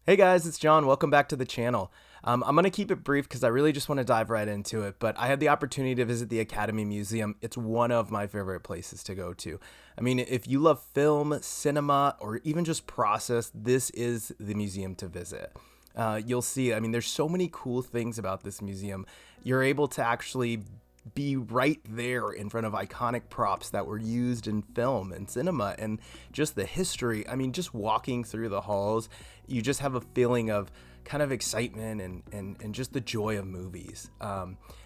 Hey guys, it's John. Welcome back to the channel. I'm going to keep it brief because I really just want to dive right into it, but I had the opportunity to visit the Academy Museum. It's one of my favorite places to go to. I mean, if you love film, cinema, or even just process, this is the museum to visit. You'll see, I mean, there's so many cool things about this museum. You're able to actually be right there in front of iconic props that were used in film and cinema and just the history. I mean, just walking through the halls, you just have a feeling of kind of excitement and just the joy of movies.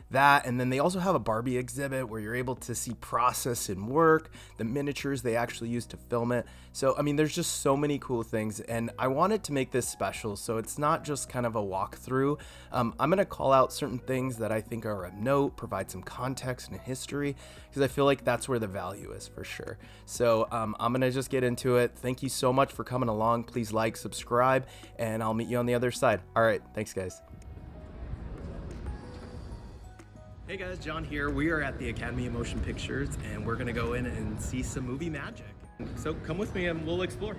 That, and then they also have a Barbie exhibit where you're able to see process and work, the miniatures they actually used to film it. So, I mean, there's just so many cool things, and I wanted to make this special so it's not just kind of a walkthrough. I'm going to call out certain things that I think are of note, provide some context and history, because I feel like that's where the value is for sure. So, I'm going to just get into it. Thank you so much for coming along. Please like, subscribe, and I'll meet you on the other side. All right, thanks, guys. Hey guys, John here. We are at the Academy of Motion Pictures and we're gonna go in and see some movie magic. So come with me and we'll explore.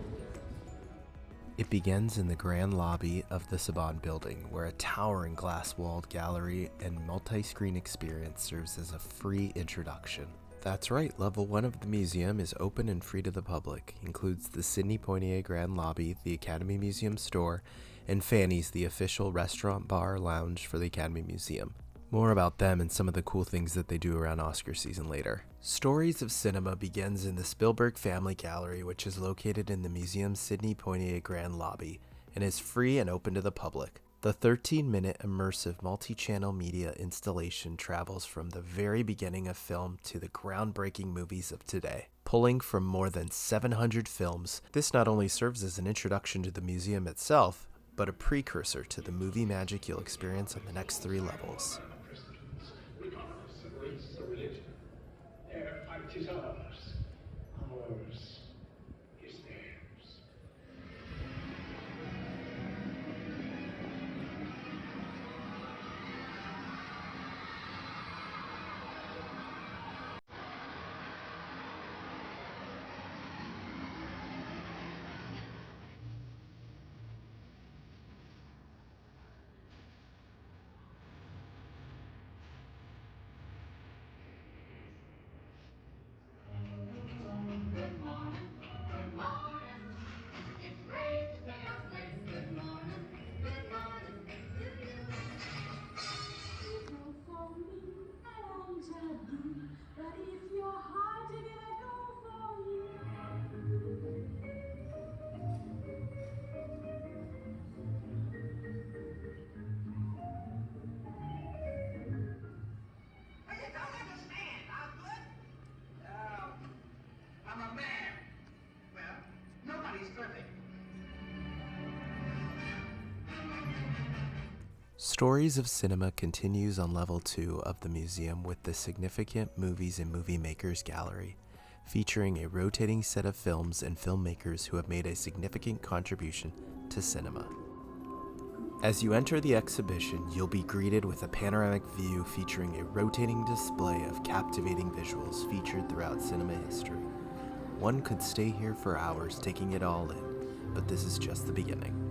It begins in the grand lobby of the Sabon building, where a towering glass-walled gallery and multi-screen experience serves as a free introduction. That's right, level 1 of the museum is open and free to the public. Includes the Sidney Poitier Grand Lobby, the Academy Museum store, and Fanny's, the official restaurant bar lounge for the Academy Museum. More about them and some of the cool things that they do around Oscar season later. Stories of Cinema begins in the Spielberg Family Gallery, which is located in the museum's Sidney Poitier Grand Lobby and is free and open to the public. The 13-minute immersive multi-channel media installation travels from the very beginning of film to the groundbreaking movies of today. Pulling from more than 700 films, this not only serves as an introduction to the museum itself, but a precursor to the movie magic you'll experience on the next 3 levels. Their fight is ours. Ours is theirs. But if you're hard to get a go for you. You don't understand, Osgood. I'm a man. Well, nobody's perfect. Stories of Cinema continues on level 2 of the museum with the Significant Movies and Movie Makers Gallery, featuring a rotating set of films and filmmakers who have made a significant contribution to cinema. As you enter the exhibition, you'll be greeted with a panoramic view featuring a rotating display of captivating visuals featured throughout cinema history. One could stay here for hours taking it all in, but this is just the beginning.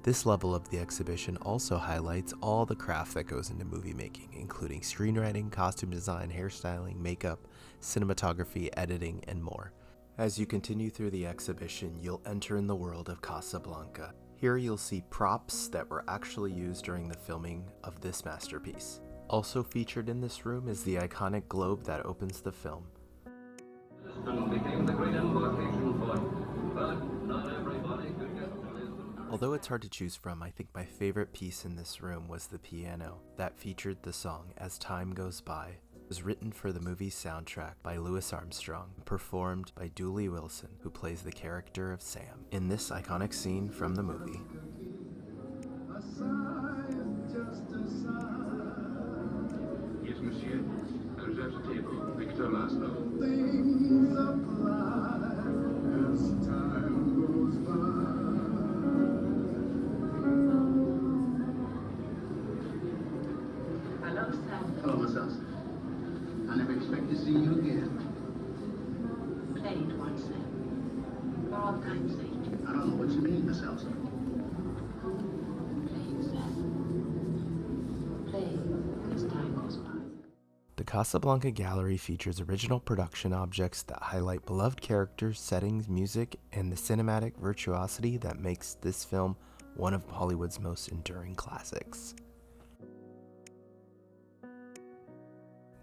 This level of the exhibition also highlights all the craft that goes into movie making, including screenwriting, costume design, hairstyling, makeup, cinematography, editing, and more. As you continue through the exhibition, you'll enter in the world of Casablanca. Here you'll see props that were actually used during the filming of this masterpiece. Also featured in this room is the iconic globe that opens the film. Although it's hard to choose from, I think my favorite piece in this room was the piano that featured the song As Time Goes By was written for the movie's soundtrack by Louis Armstrong, performed by Dooley Wilson, who plays the character of Sam. In this iconic scene from the movie, Yes, monsieur. I reserve the table. Victor Laszlo. Hello, Sam. Hello, Miss Elsa. I never expect to see you again. Play it once, Sam. For all time's sake. I don't know what you mean, Miss Elsa. Play it, Sam. Play as time goes by. the Casablanca Gallery features original production objects that highlight beloved characters, settings, music, and the cinematic virtuosity that makes this film one of Hollywood's most enduring classics.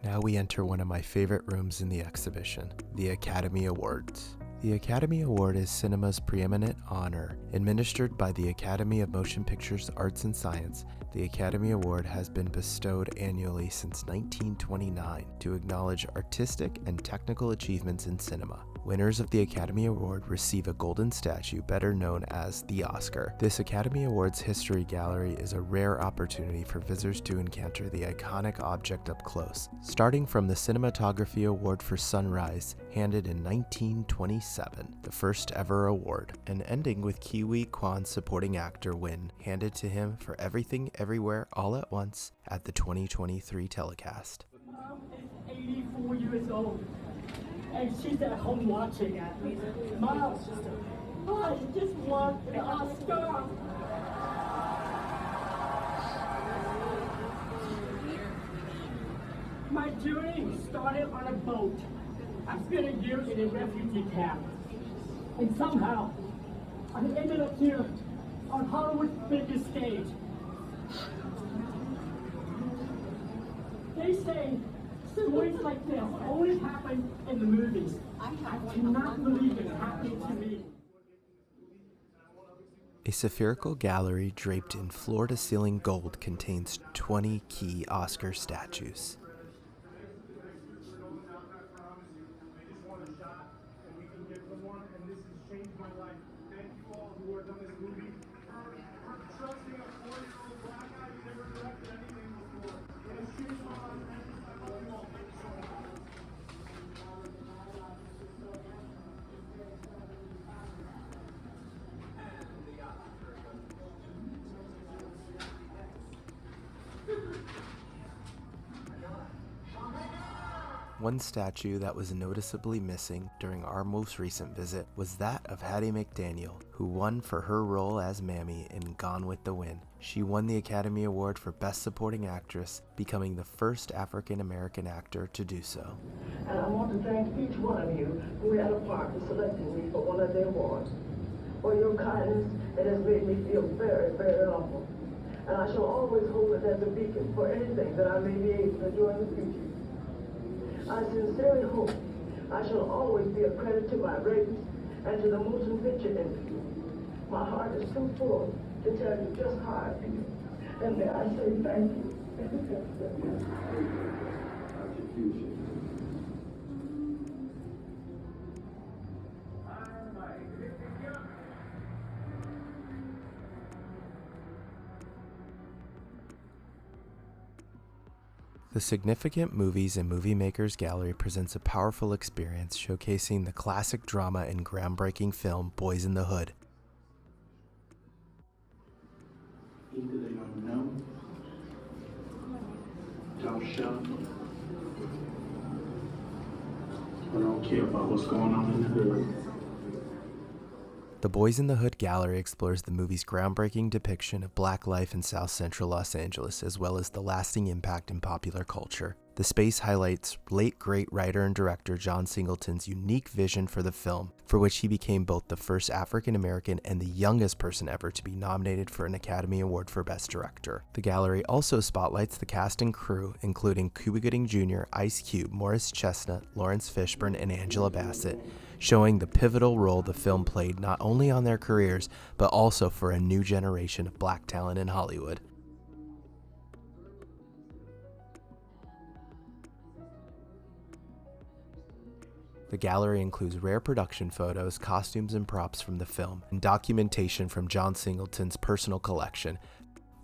Now we enter one of my favorite rooms in the exhibition, the Academy Awards. The Academy Award is cinema's preeminent honor. Administered by the Academy of Motion Pictures Arts and Science, the Academy Award has been bestowed annually since 1929 to acknowledge artistic and technical achievements in cinema. Winners of the Academy Award receive a golden statue, better known as the Oscar. This Academy Awards History Gallery is a rare opportunity for visitors to encounter the iconic object up close, starting from the Cinematography Award for Sunrise, handed in 1927, the first ever award, and ending with Kiwi Kwan's supporting actor win, handed to him for Everything Everywhere All at Once at the 2023 telecast. Mom is 84 years old, and she's at home watching. Mom, I just want an Oscar. My journey started on a boat. I spent a year in a refugee camp, and somehow I ended up here on Hollywood's biggest stage. They say stories like this always happen in the movies. I cannot believe it's happening to me. A spherical gallery draped in floor-to-ceiling gold contains 20 key Oscar statues. One statue that was noticeably missing during our most recent visit was that of Hattie McDaniel, who won for her role as Mammy in Gone with the Wind. She won the Academy Award for Best Supporting Actress, becoming the first African-American actor to do so. And I want to thank each one of you who had a part in selecting me for one of the awards. For your kindness, it has made me feel very, very humble. And I shall always hold it as a beacon for anything that I may be able to do in the future. I sincerely hope I shall always be a credit to my race and to the motion picture industry. My heart is too full to tell you just how I feel. And may I say thank you. The Significant Movies and Movie Makers Gallery presents a powerful experience showcasing the classic drama and groundbreaking film Boyz n the Hood. Either they don't know, don't show, or don't care about what's going on in the hood. The Boyz n the Hood Gallery explores the movie's groundbreaking depiction of Black life in South Central Los Angeles, as well as the lasting impact in popular culture. The space highlights late great writer and director John Singleton's unique vision for the film, for which he became both the first African American and the youngest person ever to be nominated for an Academy Award for Best Director. The gallery also spotlights the cast and crew, including Cuba Gooding Jr., Ice Cube, Morris Chestnut, Lawrence Fishburne, and Angela Bassett, showing the pivotal role the film played not only on their careers, but also for a new generation of Black talent in Hollywood. The gallery includes rare production photos, costumes and props from the film, and documentation from John Singleton's personal collection,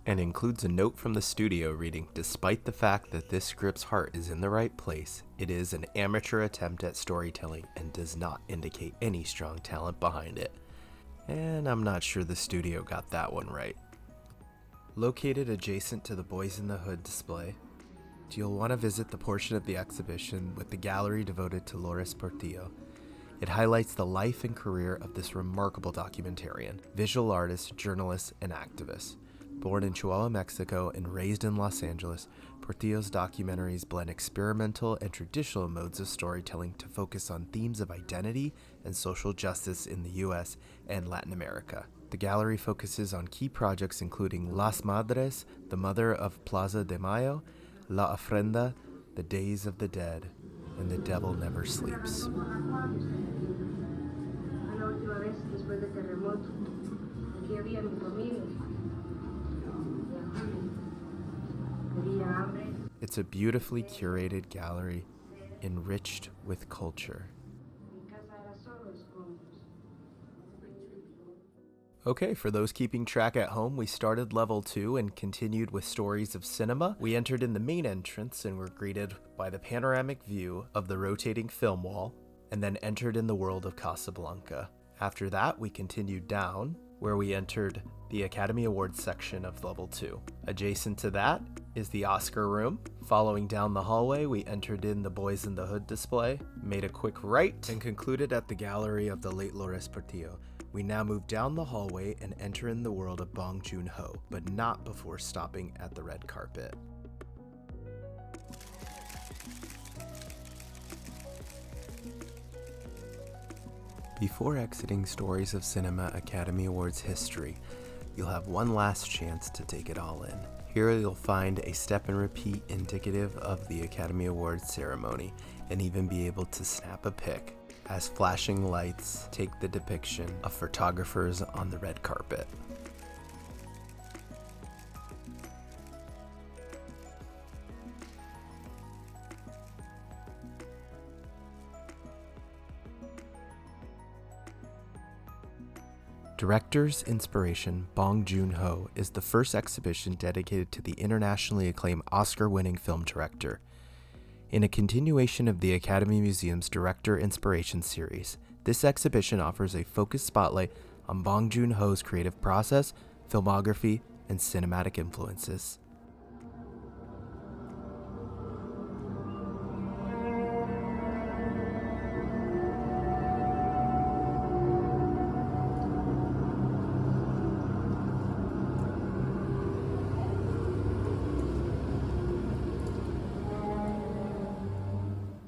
and includes a note from the studio reading, "Despite the fact that this script's heart is in the right place, it is an amateur attempt at storytelling and does not indicate any strong talent behind it." And I'm not sure the studio got that one right. Located adjacent to the Boyz in the Hood display, you'll want to visit the portion of the exhibition with the gallery devoted to Lourdes Portillo. It highlights the life and career of this remarkable documentarian, visual artist, journalist, and activist. Born in Chihuahua, Mexico, and raised in Los Angeles, Portillo's documentaries blend experimental and traditional modes of storytelling to focus on themes of identity and social justice in the US and Latin America. The gallery focuses on key projects including Las Madres, the Mother of Plaza de Mayo, La Ofrenda, The Days of the Dead, and The Devil Never Sleeps. It's a beautifully curated gallery, enriched with culture. Okay, for those keeping track at home, we started level 2 and continued with stories of cinema. We entered in the main entrance and were greeted by the panoramic view of the rotating film wall, and then entered in the world of Casablanca. After that, we continued down, where we entered the Academy Awards section of level 2. Adjacent to that is the Oscar room. Following down the hallway, we entered in the Boyz in the Hood display, made a quick right, and concluded at the gallery of the late Lourdes Portillo. We now move down the hallway and enter in the world of Bong Joon Ho, but not before stopping at the red carpet. Before exiting Stories of Cinema Academy Awards history, you'll have one last chance to take it all in. Here you'll find a step and repeat indicative of the Academy Awards ceremony, and even be able to snap a pic as flashing lights take the depiction of photographers on the red carpet. Director's Inspiration, Bong Joon Ho, is the first exhibition dedicated to the internationally acclaimed Oscar-winning film director. In a continuation of the Academy Museum's Director Inspiration series, this exhibition offers a focused spotlight on Bong Joon Ho's creative process, filmography, and cinematic influences.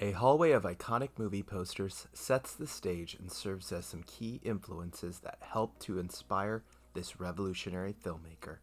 A hallway of iconic movie posters sets the stage and serves as some key influences that help to inspire this revolutionary filmmaker.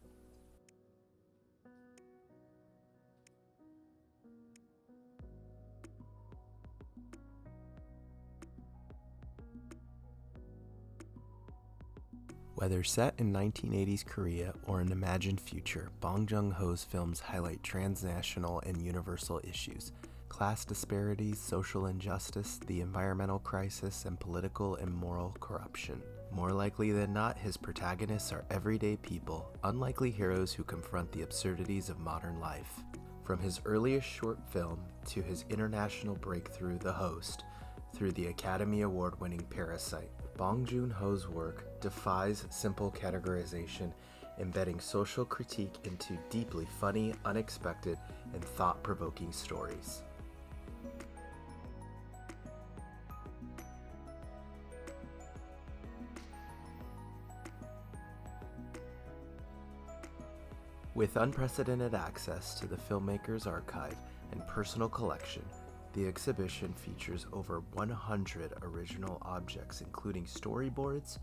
Whether set in 1980s Korea or an imagined future, Bong Joon Ho's films highlight transnational and universal issues. Class disparities, social injustice, the environmental crisis, and political and moral corruption. More likely than not, his protagonists are everyday people, unlikely heroes who confront the absurdities of modern life. From his earliest short film to his international breakthrough, The Host, through the Academy Award-winning Parasite, Bong Joon Ho's work defies simple categorization, embedding social critique into deeply funny, unexpected, and thought-provoking stories. With unprecedented access to the filmmaker's archive and personal collection, the exhibition features over 100 original objects, including storyboards,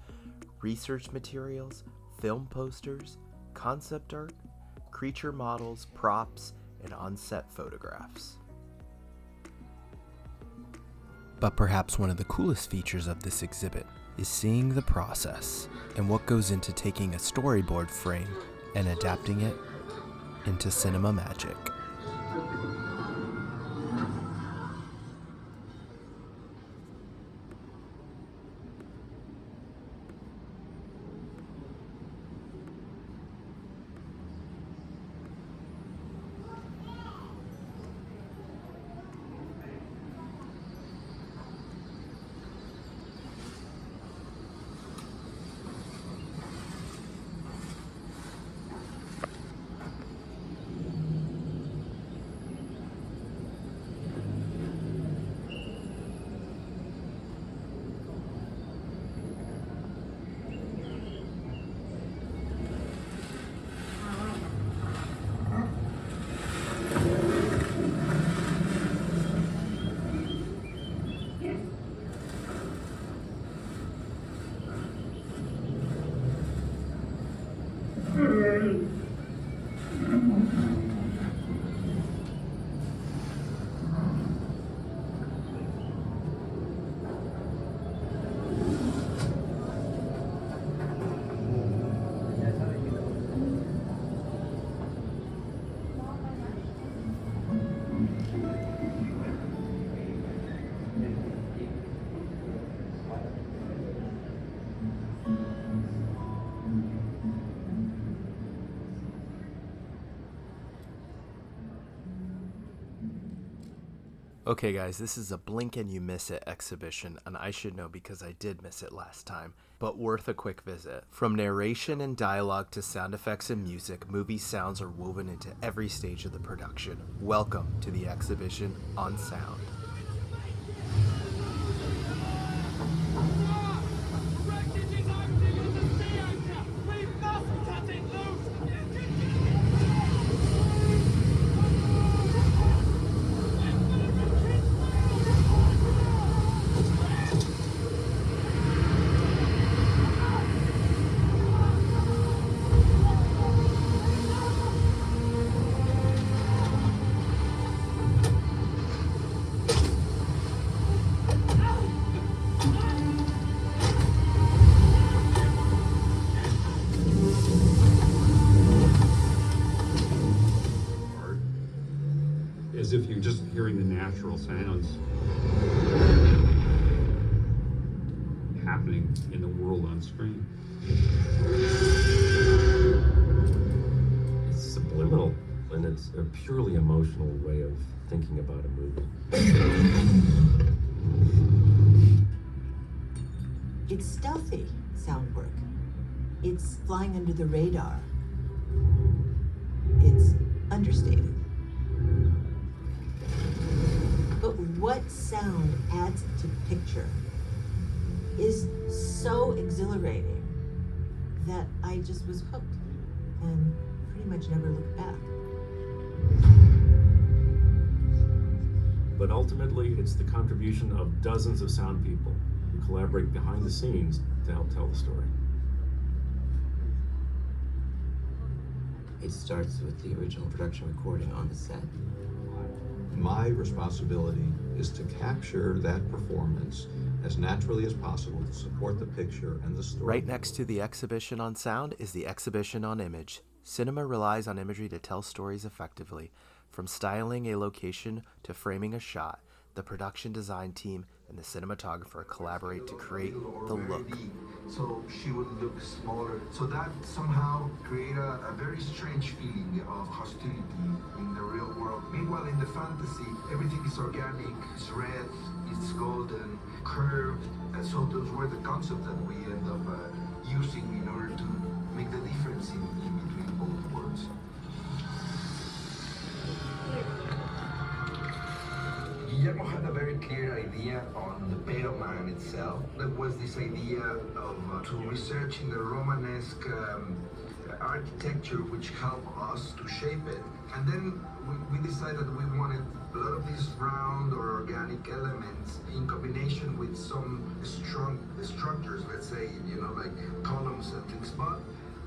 research materials, film posters, concept art, creature models, props, and on-set photographs. But perhaps one of the coolest features of this exhibit is seeing the process and what goes into taking a storyboard frame and adapting it into cinema magic. Okay guys, this is a blink and you miss it exhibition, and I should know because I did miss it last time, but worth a quick visit. From narration and dialogue to sound effects and music, movie sounds are woven into every stage of the production. Welcome to the exhibition on sound. As if you're just hearing the natural sounds happening in the world on screen. It's subliminal, and it's a purely emotional way of thinking about a movie. It's stealthy sound work. It's flying under the radar. It's understated. But what sound adds to picture is so exhilarating that I just was hooked and pretty much never looked back. But ultimately, it's the contribution of dozens of sound people who collaborate behind the scenes to help tell the story. It starts with the original production recording on the set. My responsibility is to capture that performance as naturally as possible to support the picture and the story. Right next to the exhibition on sound is the exhibition on image. Cinema relies on imagery to tell stories effectively. From styling a location to framing a shot, the production design team and the cinematographer collaborate to create the look. So she would look smaller. So that somehow created a very strange feeling of hostility in the real world. Meanwhile, in the fantasy, everything is organic, it's red, it's golden, curved. And so those were the concepts that we end up using in order to make the difference in between both worlds. Guillermo had a very clear idea on the pale man itself. There was this idea of to research in the Romanesque architecture which helped us to shape it. And then we decided that we wanted a lot of these round or organic elements in combination with some strong structures, let's say, like columns and things. But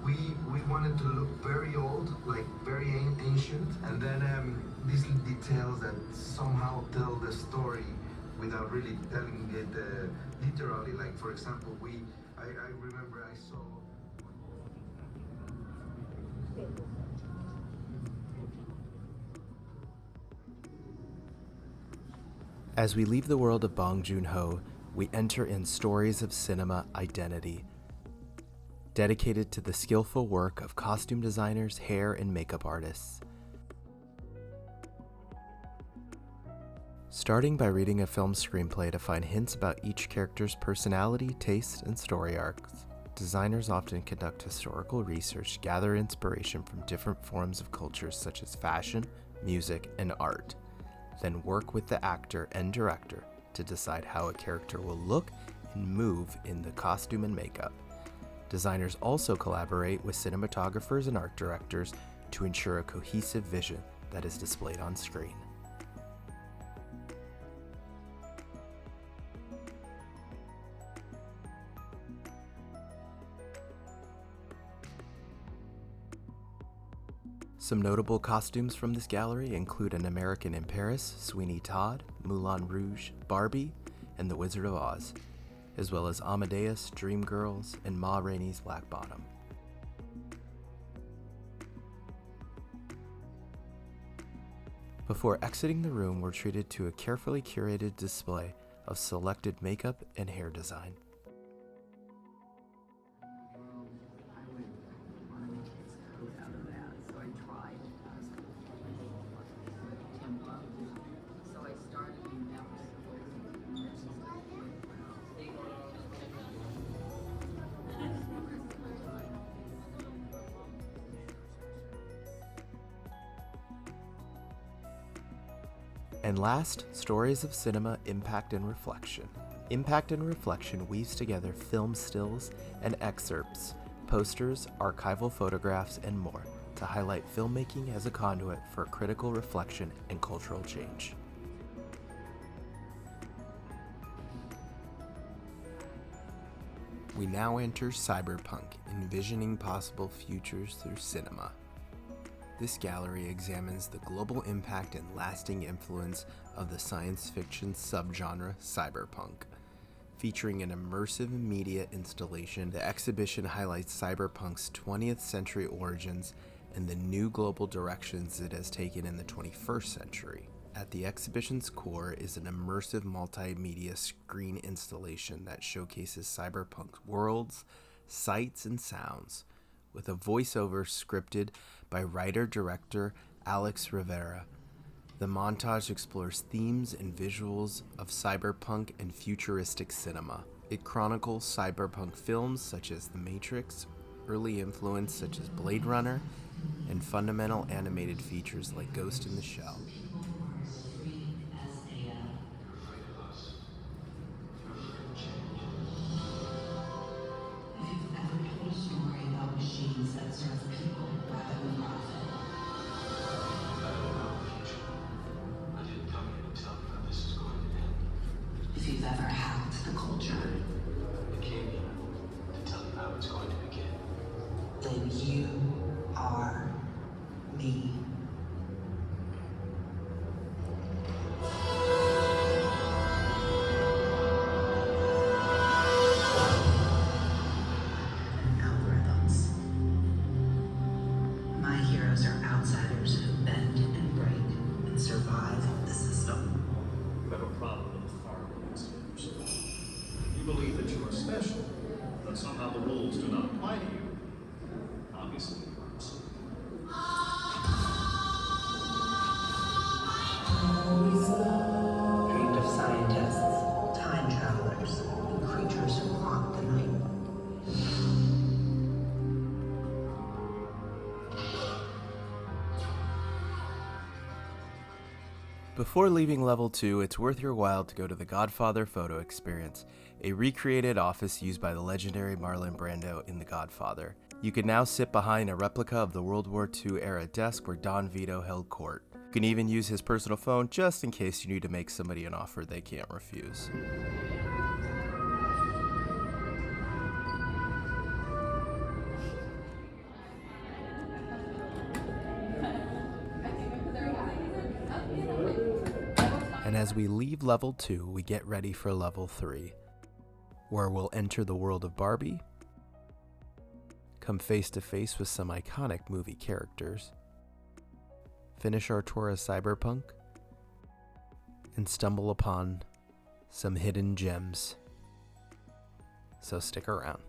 we wanted to look very old, like very ancient, and then these details that somehow tell the story without really telling it literally. Like, for example, I remember I saw. As we leave the world of Bong Joon Ho, we enter in Stories of Cinema Identity, dedicated to the skillful work of costume designers, hair, and makeup artists. Starting by reading a film screenplay to find hints about each character's personality, taste, and story arcs, designers often conduct historical research, gather inspiration from different forms of cultures such as fashion, music, and art, then work with the actor and director to decide how a character will look and move in the costume and makeup. Designers also collaborate with cinematographers and art directors to ensure a cohesive vision that is displayed on screen. Some notable costumes from this gallery include An American in Paris, Sweeney Todd, Moulin Rouge, Barbie, and The Wizard of Oz, as well as Amadeus, Dreamgirls, and Ma Rainey's Black Bottom. Before exiting the room, we're treated to a carefully curated display of selected makeup and hair design. So I started And last, stories of cinema, impact and reflection. Impact and Reflection weaves together film stills and excerpts, posters, archival photographs, and more to highlight filmmaking as a conduit for critical reflection and cultural change. We now enter Cyberpunk, envisioning possible futures through cinema. This gallery examines the global impact and lasting influence of the science fiction subgenre cyberpunk. Featuring an immersive media installation, the exhibition highlights cyberpunk's 20th century origins and the new global directions it has taken in the 21st century. At the exhibition's core is an immersive multimedia screen installation that showcases cyberpunk's worlds, sights, and sounds, with a voiceover scripted by writer-director Alex Rivera. The montage explores themes and visuals of cyberpunk and futuristic cinema. It chronicles cyberpunk films such as The Matrix, early influence such as Blade Runner, and fundamental animated features like Ghost in the Shell. If you've ever hacked the culture, I came here to tell you how it's going to begin. Then you are me. Algorithms. My heroes are outsiders who bend and break and survive the system. You have a problem with farmers. You believe that you are special, but somehow the rules do not apply to you. Obviously. Dreamed of scientists, time travelers, and creatures who haunt the night. Before leaving level 2, it's worth your while to go to the Godfather photo experience, a recreated office used by the legendary Marlon Brando in The Godfather. You can now sit behind a replica of the World War II era desk where Don Vito held court. You can even use his personal phone just in case you need to make somebody an offer they can't refuse. And as we leave level 2, we get ready for level 3, where we'll enter the world of Barbie, come face to face with some iconic movie characters, finish our tour of Cyberpunk, and stumble upon some hidden gems. So stick around.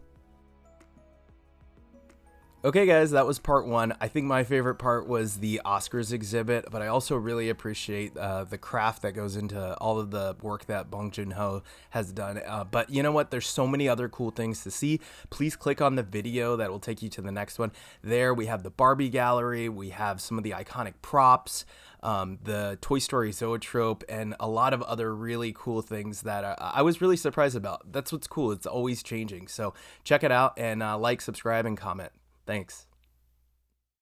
Okay guys, that was part 1. I think my favorite part was the Oscars exhibit, but I also really appreciate the craft that goes into all of the work that Bong Joon Ho has done. But you know what? There's so many other cool things to see. Please click on the video that will take you to the next one. There we have the Barbie gallery, we have some of the iconic props, the Toy Story Zoetrope, and a lot of other really cool things that I was really surprised about. That's what's cool. It's always changing. So check it out and like, subscribe, and comment. Thanks.